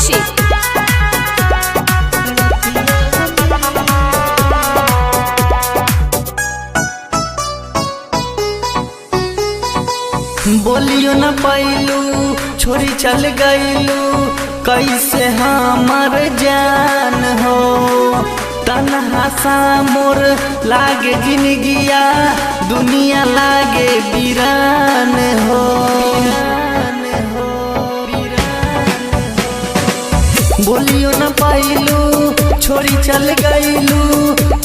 दीक्षित। बोलियो न पैलू छोरी चल गईलू कैसे हमर जान हो। तन्हा सा मोर लागे जिंदगिया दुनिया लागे वीरान हो। बोलियो न पैलू छोरी चल गईलू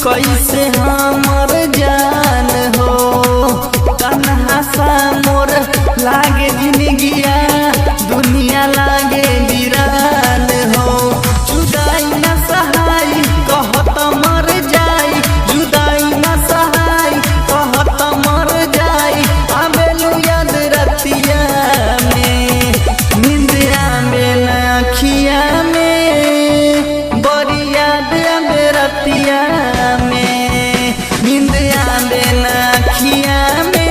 कैसे हमर जान हो। तन्हा सा मोर लागे जिंदगिया दुनिया लागे वीरान हो। जुदाई न सहाय कहत मर जाई, जुदाई न सहाय कहत मर जाई। आबेलू याद रतिया में नींद आवे न अखिया में, बड़ी याद आवे रतिया में। नींद आवे न अखिया में,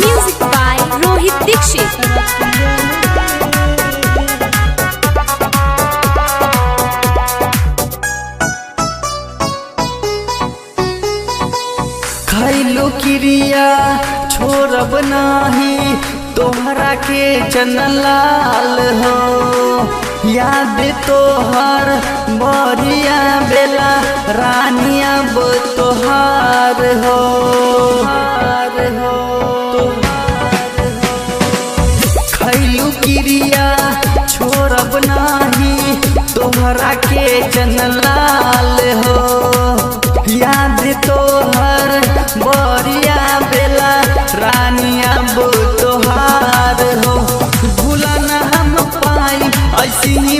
म्यूजिक बाय रोहित दीक्षित। खैलू क्रिया छोड़ब नाही तोहरा के चनलाल हो। याद तोहर बरिया बेला रानी अब तोहार हो। खैलू क्रिया छोड़ब नाही तोहरा के चनलाल हो। याद तोहर बरिया बेला रानी अब तोहार हो। भूला न हम पाई ऐसी